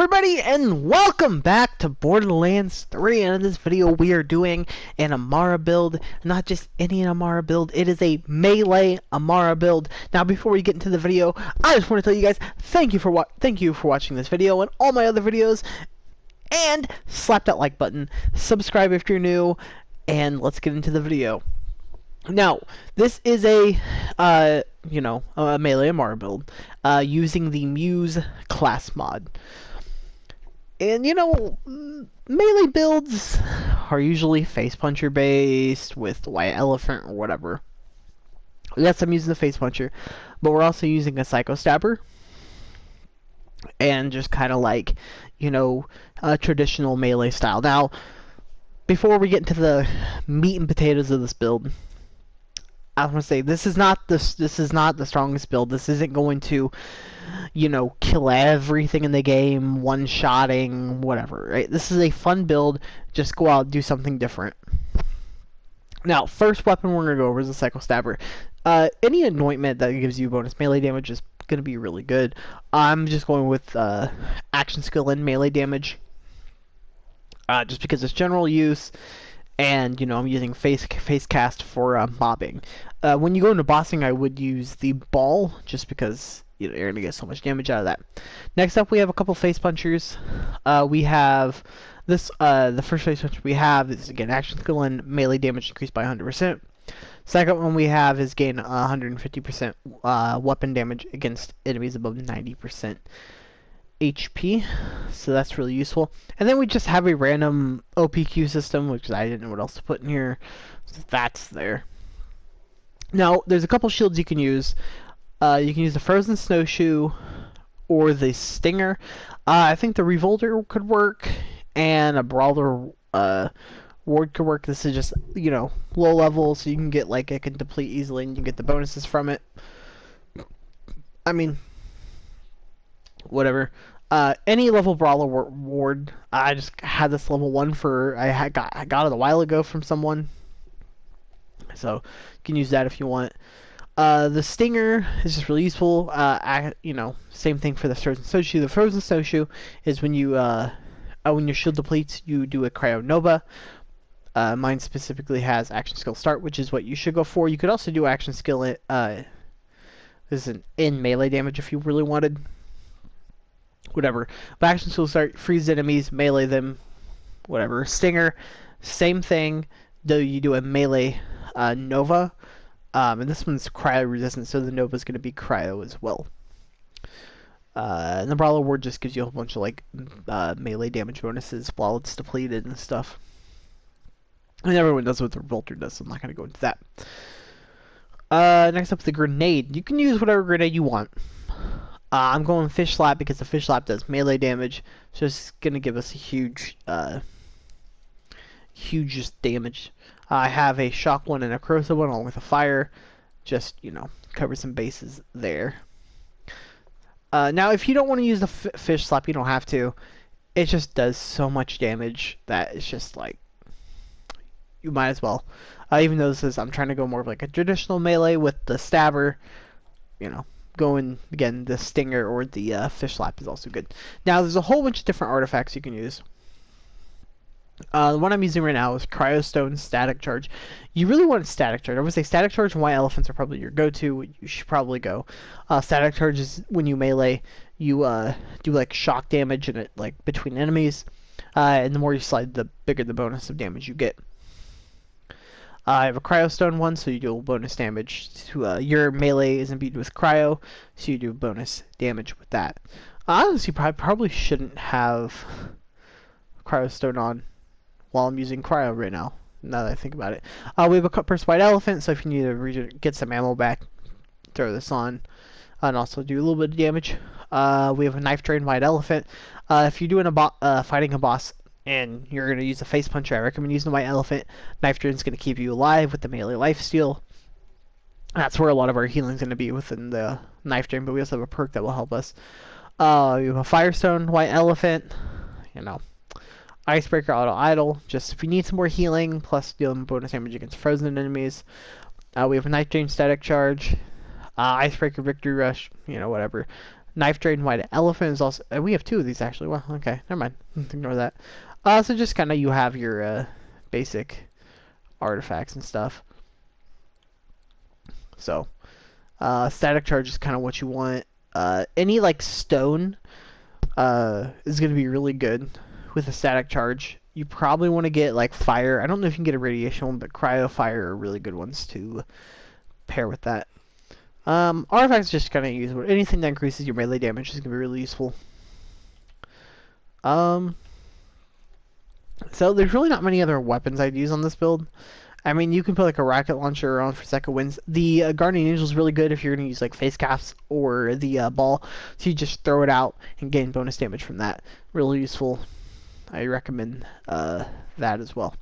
everybody, and welcome back to Borderlands 3. And in this video we are doing an Amara build. Not just any Amara build, it is a melee Amara build. Now before we get into the video, I just want to tell you guys thank you for watching this video and all my other videos, and slap that like button, subscribe if you're new, and let's get into the video. Now, this is a melee Amara build using the Muse class mod. And melee builds are usually face puncher based with white elephant or whatever. Yes, I'm using the face puncher, but we're also using a psycho stabber. And just kind of like, a traditional melee style. Now, before we get into the meat and potatoes of this build, I want to say this is not the strongest build. This isn't going to, kill everything in the game, one-shotting, whatever, right? This is a fun build. Just go out and do something different. Now, first weapon we're going to go over is the Psycho Stabber. Any anointment that gives you bonus melee damage is going to be really good. I'm just going with action skill and melee damage. Just because it's general use. And, I'm using face cast for mobbing. When you go into bossing, I would use the ball, just because you're going to get so much damage out of that. Next up, we have a couple face punchers. We have this, the first face puncher we have is, again, action skill and melee damage increased by 100%. Second one we have is gain 150% weapon damage against enemies above 90%. HP, so that's really useful. And then we just have a random OPQ system, which I didn't know what else to put in here, so that's there. Now, there's a couple shields you can use. You can use the Frozen Snowshoe or the Stinger. I think the Revolter could work, and a Brawler Ward could work. This is just, low level, so you can get, it can deplete easily, and you can get the bonuses from it. I mean, whatever. Any level Brawler Ward. I just had this level 1 I got it a while ago from someone, so you can use that if you want. The Stinger is just really useful. Same thing for the Frozen Snowshoe. The Frozen Snowshoe is when when your shield depletes, you do a Cryo Nova. Mine specifically has action skill start, which is what you should go for. You could also do action skill in melee damage if you really wanted. Whatever. But action skill start, freeze enemies, melee them, whatever. Stinger, same thing, though you do a melee Nova. And this one's cryo resistant, so the Nova is going to be cryo as well. And the Brawler Ward just gives you a whole bunch of melee damage bonuses while it's depleted and stuff. And everyone does what the Revolter does, so I'm not going to go into that. Next up, the Grenade. You can use whatever grenade you want. I'm going Fish Slap because the Fish Slap does melee damage, so it's going to give us a huge damage. I have a shock one and a corrosive one along with a fire, just, cover some bases there. Now, if you don't want to use the Fish Slap, you don't have to. It just does so much damage that it's just you might as well. Even though I'm trying to go more of a traditional melee with the Stabber, going, again, the Stinger or the Fish Slap is also good. Now, there's a whole bunch of different artifacts you can use. The one I'm using right now is Cryostone Static Charge. You really want Static Charge. I would say Static Charge and White Elephants are probably your go-to. You should probably go. Static Charge is when you melee, you do shock damage and it between enemies. And the more you slide, the bigger the bonus of damage you get. I have a Cryostone one, so you do bonus damage to your melee is imbued with cryo, so you do bonus damage with that. Honestly, I probably shouldn't have Cryostone on while I'm using cryo right now that I think about it. We have a cut-burst White Elephant, so if you need to get some ammo back, throw this on, and also do a little bit of damage. We have a Knife Drain White Elephant. If you're doing fighting a boss and you're going to use a face puncher, I recommend using the White Elephant. Knife Drain is going to keep you alive with the melee lifesteal. That's where a lot of our healing is going to be within the Knife Drain, but we also have a perk that will help us. We have a Firestone White Elephant, Icebreaker Auto Idle, just if you need some more healing, plus dealing bonus damage against frozen enemies. We have a Night Drain Static Charge, Icebreaker Victory Rush, whatever. Knife Trade and White Elephant is also... we have 2 of these, actually. Well, okay. Never mind. Ignore that. So just kind of you have your basic artifacts and stuff. So, static charge is kind of what you want. Any, like, stone is going to be really good with a static charge. You probably want to get, like, fire. I don't know if you can get a radiation one, but cryo fire are really good ones to pair with that. Artifacts just kind of use anything that increases your melee damage is going to be really useful. So there's really not many other weapons I'd use on this build. I mean, you can put like a rocket launcher on for second wins. The Guardian Angel is really good if you're going to use like face caps or the ball. So you just throw it out and gain bonus damage from that. Really useful. I recommend that as well.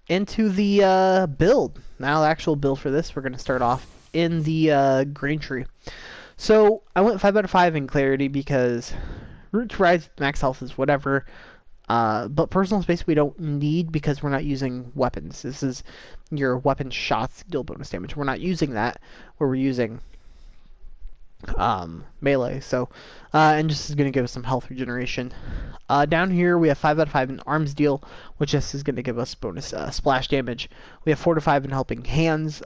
Into the build. Now the actual build for this, we're going to start off in the green tree. So I went 5 out of 5 in clarity because root to rise max health is whatever. But personal space we don't need because we're not using weapons. This is your weapon shots deal bonus damage. We're not using that where we're using melee. So and just is going to give us some health regeneration. Down here we have 5 out of 5 in arms deal, which just is going to give us bonus splash damage. We have 4 to 5 in helping hands,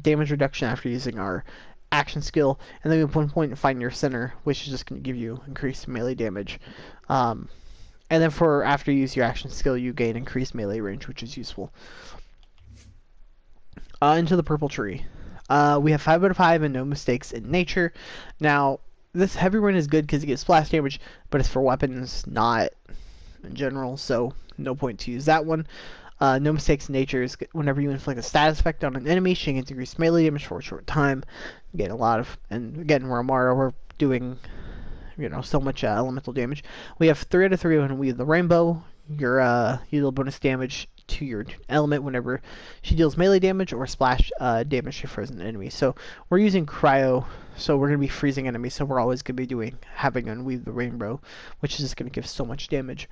damage reduction after using our action skill, and then we have 1 point in find your center, which is just going to give you increased melee damage. And then for after you use your action skill, you gain increased melee range, which is useful. Into the purple tree. We have 5 out of 5 and no mistakes in nature. Now, this heavy rain is good because it gets splash damage, but it's for weapons, not in general, so no point to use that one. No mistakes in nature is whenever you inflict a status effect on an enemy, she gets increased melee damage for a short time. You get a lot of, and again, we're Amara, we're doing, you know, so much elemental damage. We have 3 out of 3 when we use the rainbow. You deal bonus damage to your element whenever she deals melee damage or splash damage to frozen enemies. So we're using cryo, so we're going to be freezing enemies, so we're always going to be having Unweave the Rainbow, which is just going to give so much damage.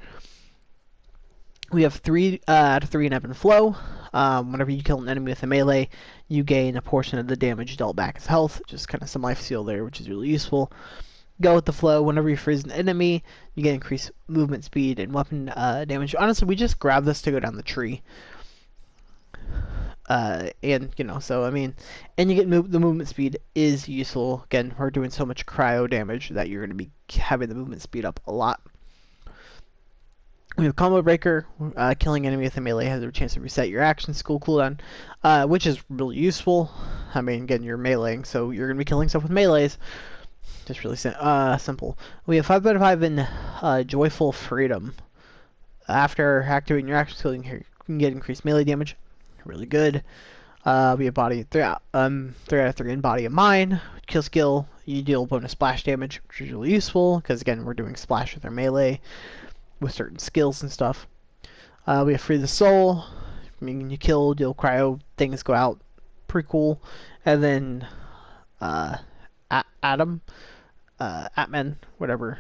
We have 3 out of 3 in Ebb and Flow. Whenever you kill an enemy with a melee, you gain a portion of the damage dealt back as health, just kind of some life steal there, which is really useful. Go with the flow. Whenever you freeze an enemy, you get increased movement speed and weapon damage. Honestly, we just grab this to go down the tree. And, you know, so, I mean, and you get the movement speed is useful. Again, we're doing so much cryo damage that you're going to be having the movement speed up a lot. We have Combo Breaker. Killing enemy with a melee has a chance to reset your action skill cooldown, which is really useful. I mean, again, you're meleeing, so you're going to be killing stuff with melees. Just really simple. We have 5 out of 5 in Joyful Freedom. After activating your action skill, you can get increased melee damage. Really good. We have Body 3 out of 3 in Body of Mine. Kill skill, you deal bonus splash damage, which is really useful because again we're doing splash with our melee with certain skills and stuff. We have Free the Soul. I mean, you kill, deal cryo, things go out. Pretty cool. And then Atman, whatever.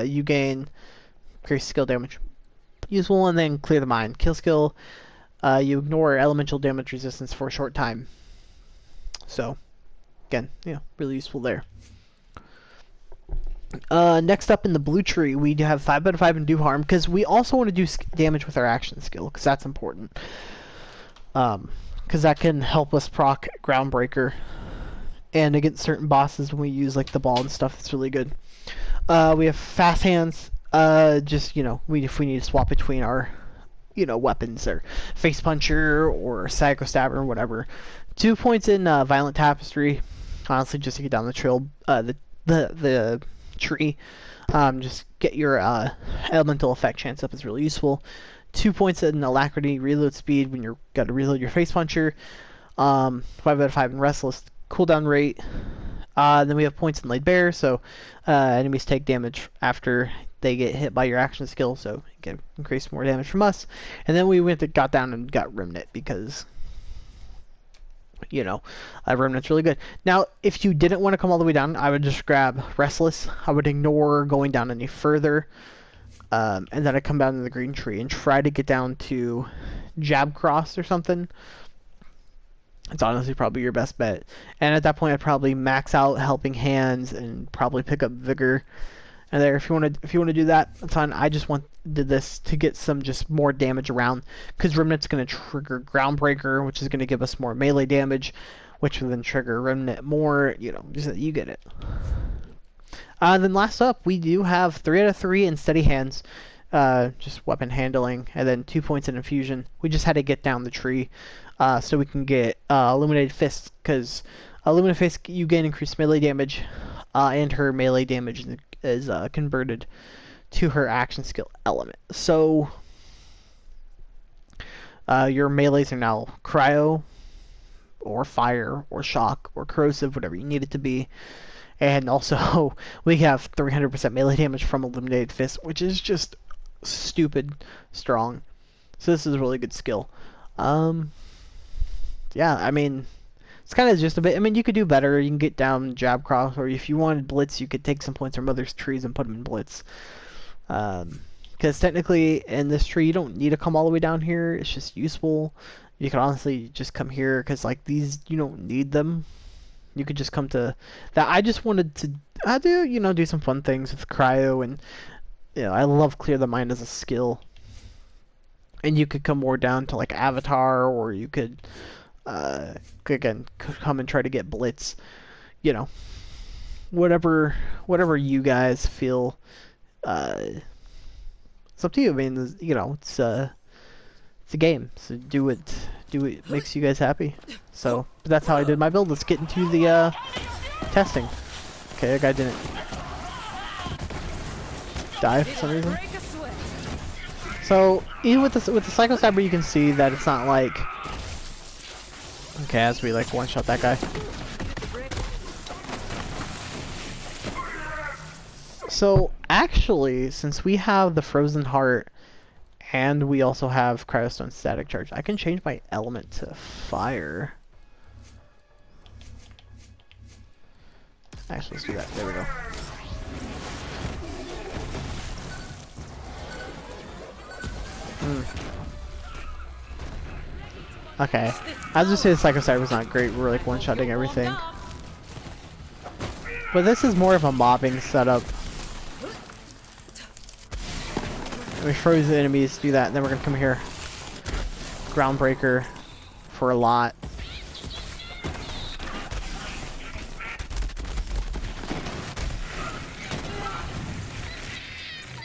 You gain increased skill damage. Useful, and then Clear the Mind. Kill skill, you ignore elemental damage resistance for a short time. So, again, yeah, really useful there. Next up in the blue tree, we have 5 out of 5 in Do Harm, because we also want to do damage with our action skill, because that's important. Because that can help us proc Groundbreaker. And against certain bosses when we use like the ball and stuff, it's really good. We have Fast Hands. Just, you know, if we need to swap between our, you know, weapons or Face Puncher or Psycho Stabber or whatever. 2 points in Violent Tapestry. Honestly, just to get down the trail, the tree. Just get your elemental effect chance up is really useful. 2 points in Alacrity, reload speed when you're got to reload your Face Puncher. 5 out of 5 in Restless. Cooldown rate. Then we have points in Laid Bare, so enemies take damage after they get hit by your action skill, so you can increase more damage from us. And then we got down and got Remnant because, you know, Remnant's really good. Now, if you didn't want to come all the way down, I would just grab Restless. I would ignore going down any further, and then I'd come down to the green tree and try to get down to Jab Cross or something. It's honestly probably your best bet. And at that point, I'd probably max out Helping Hands and probably pick up Vigor. And there, if you want to do that, that's fine. I just wanted this to get some just more damage around, because Remnant's going to trigger Groundbreaker, which is going to give us more melee damage, which will then trigger Remnant more. You know, just you get it. Then last up, we do have 3 out of 3 in Steady Hands, just weapon handling, and then 2 points in Infusion. We just had to get down the tree, so we can get Illuminated Fist, because Illuminated Fist, you gain increased melee damage, and her melee damage is converted to her action skill element. So your melees are now cryo, or fire, or shock, or corrosive, whatever you need it to be. And also, we have 300% melee damage from Illuminated Fist, which is just stupid strong. So this is a really good skill. Yeah, I mean, it's kind of just a bit. I mean, you could do better. You can get down jab cross, or if you wanted blitz, you could take some points from other trees and put them in blitz. Because technically, in this tree, you don't need to come all the way down here. It's just useful. You can honestly just come here, because like these, you don't need them. You could just come to that. I just wanted to do some fun things with cryo, and I love Clear the Mind as a skill. And you could come more down to like Avatar, or you could again come and try to get blitz. Whatever you guys feel. It's up to you. I mean, it's a game, so do it makes you guys happy. So that's how I did my build. Let's get into the testing. Okay, that guy didn't die for some reason. So even with the Psycho Stabber, you can see that it's not like, okay, as we like one shot that guy. So actually, since we have the Frozen Heart and we also have Cryostone Static Charge, I can change my element to fire. Actually, let's do that. There we go. Okay. I was just saying the Psycho Stabber was not great. We're like one-shotting everything. But this is more of a mobbing setup. We froze the enemies, do that, and then we're gonna come here. Groundbreaker for a lot.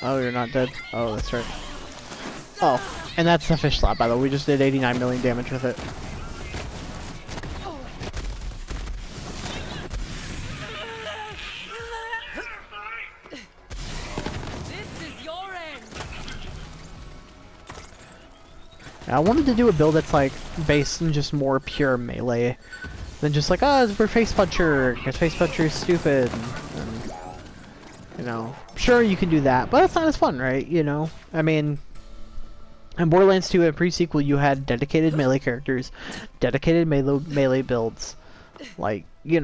Oh, you're not dead? Oh, that's right. Oh, and that's the fish slap, by the way. We just did 89 million damage with it. I wanted to do a build that's like based in just more pure melee than just like, oh, we're face puncher, because face puncher is stupid, and sure you can do that, but it's not as fun, right? I mean, in Borderlands 2 and pre-sequel, you had dedicated melee characters, dedicated melee builds, like, you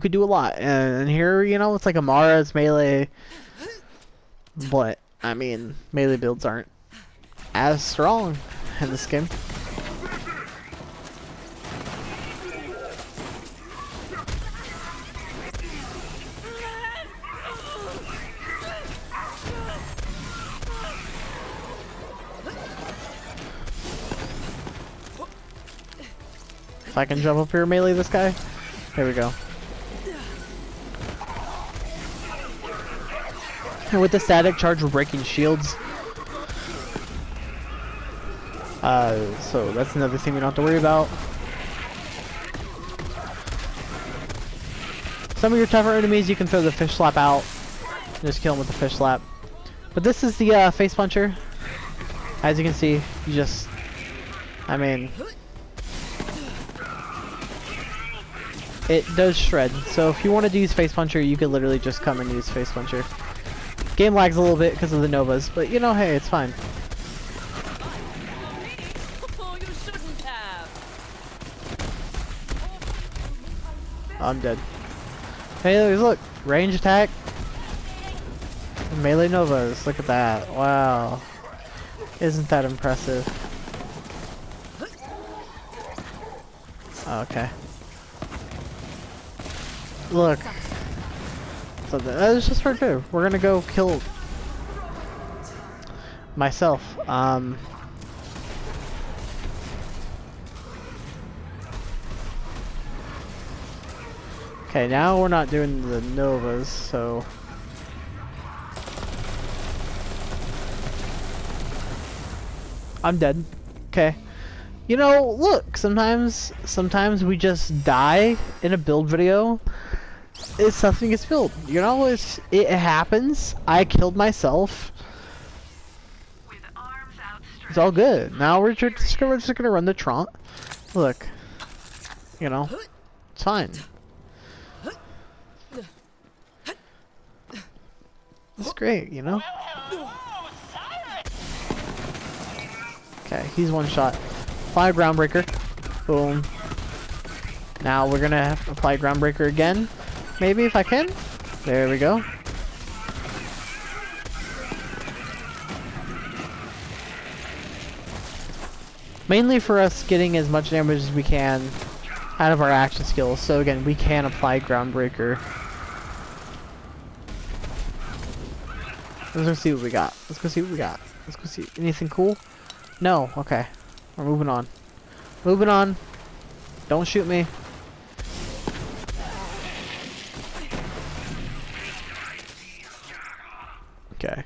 could do a lot, and here, it's like Amara's melee, but I mean, melee builds aren't as strong in this game. If I can jump up here and melee this guy, there we go. And with the static charge, we're breaking shields. So that's another thing we don't have to worry about. Some of your tougher enemies, you can throw the fish slap out. Just kill them with the fish slap. But this is the face puncher. As you can see, you just, I mean, it does shred. So if you wanted to use face puncher, you could literally just come and use face puncher. Game lags a little bit because of the novas, but hey, it's fine. I'm dead. Hey, look, range attack, melee novas. Look at that! Wow, isn't that impressive? Okay. Look. So that's just right there. We're gonna go kill myself. Okay, now we're not doing the Novas, so... I'm dead. Okay. You know, look, sometimes we just die in a build video. It's something gets built. You know, it happens. I killed myself. It's all good. Now we're just gonna run the Trant. Look. You know, it's fine. It's great, you know? Okay, he's one shot. Apply Groundbreaker. Boom. Now we're gonna have to apply Groundbreaker again. Maybe if I can. There we go. Mainly for us getting as much damage as we can out of our action skills. So again, we can apply Groundbreaker. Let's go see what we got. Let's go see what we got. Let's go see. Anything cool? No. Okay. We're moving on. Moving on. Don't shoot me. Okay.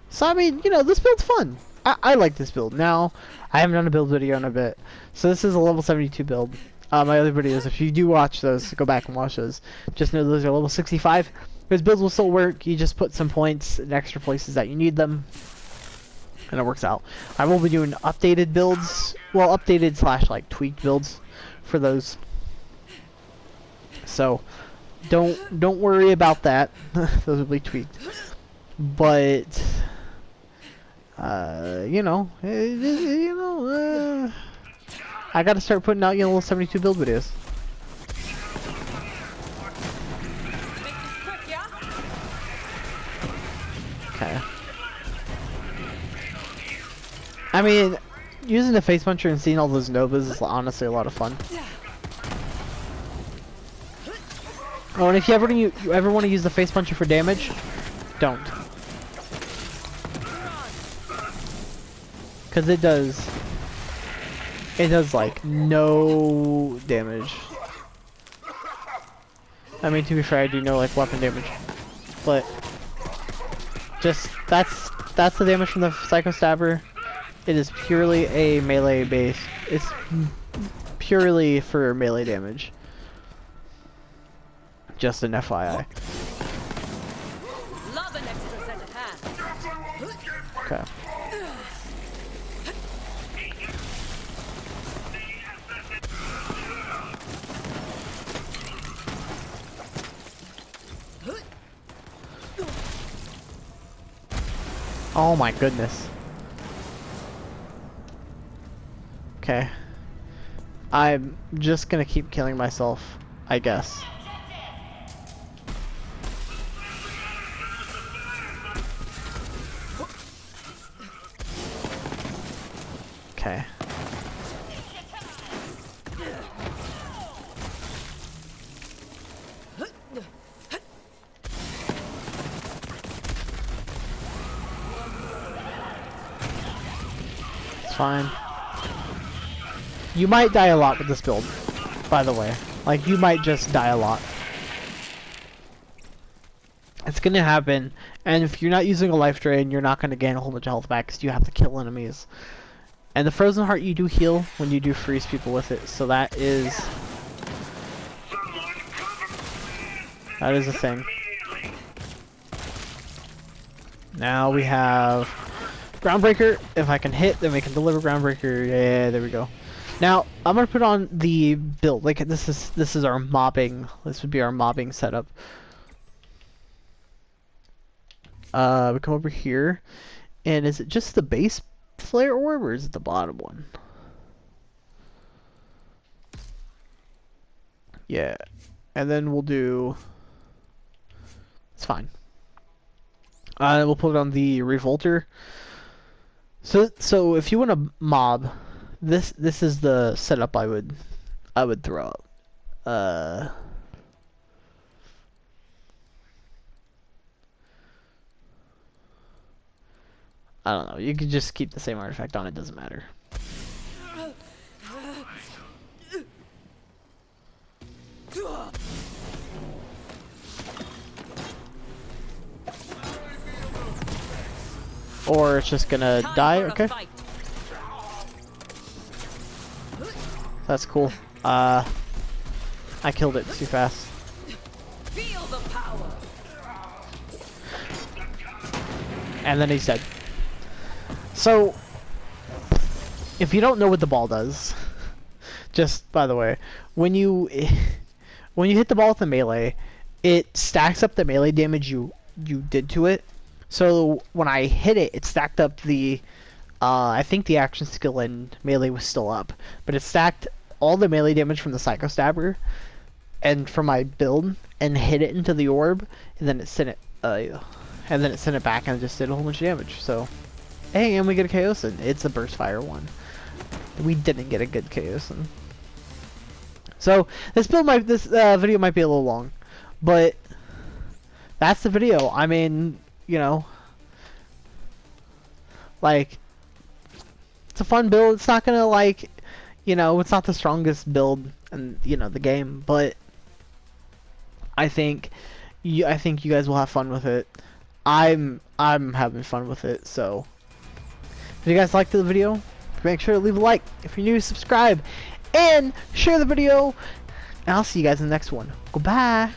So, I mean, you know, this build's fun. I like this build. Now, I haven't done a build video in a bit. So this is a level 72 build. My other videos, if you do watch those, go back and watch those. Just know those are level 65. Those builds will still work. You just put some points in extra places that you need them. And it works out. I will be doing updated builds. Well, updated / like tweaked builds for those. So, don't worry about that. Those will be tweaked. But... you know, I gotta start putting out, you know, little 72 build videos. Okay. I mean, using the face puncher and seeing all those Novas is honestly a lot of fun. Oh, and if you ever want to use the face puncher for damage, don't. Because it does like no damage. I mean, to be fair, I do know like weapon damage, but just that's the damage from the Psycho Stabber. It is purely a melee base. It's purely for melee damage. Just an FYI. Okay. Oh my goodness. Okay. I'm just gonna keep killing myself, I guess. Okay. It's fine. You might die a lot with this build, by the way. Like, you might just die a lot. It's gonna happen, and if you're not using a life drain, you're not gonna gain a whole bunch of health back because you have to kill enemies. And the Frozen Heart you do heal when you do freeze people with it, so that is a thing. Now we have Groundbreaker. If I can hit, then we can deliver Groundbreaker. Yeah, there we go. Now I'm gonna put on the build. Like this is our mobbing. This would be our mobbing setup. We come over here, and is it just the base flare orb, or is it the bottom one? Yeah, and then we'll do. It's fine. We'll put it on the Revolter. So if you want to mob this is the setup I would throw up. I don't know. You could just keep the same artifact on. It doesn't matter. Or it's just gonna die. Okay. That's cool. I killed it too fast. Feel the power. And then he's dead. So, if you don't know what the ball does, just by the way, when you hit the ball with the melee, it stacks up the melee damage you did to it. So when I hit it, it stacked up the I think the action skill and melee was still up, but it stacked all the melee damage from the Psycho Stabber and from my build and hit it into the orb, and then it sent it back and it just did a whole bunch of damage. So, hey, and we get a Chaosin. It's a burst fire one. We didn't get a good Chaosin. So this video might be a little long, but that's the video. I mean, you know, like, it's a fun build. It's not gonna, like, you know, it's not the strongest build in, you know, the game, but I think you guys will have fun with it. I'm having fun with it. So if you guys liked the video, make sure to leave a like. If you're new, subscribe and share the video. And I'll see you guys in the next one. Goodbye.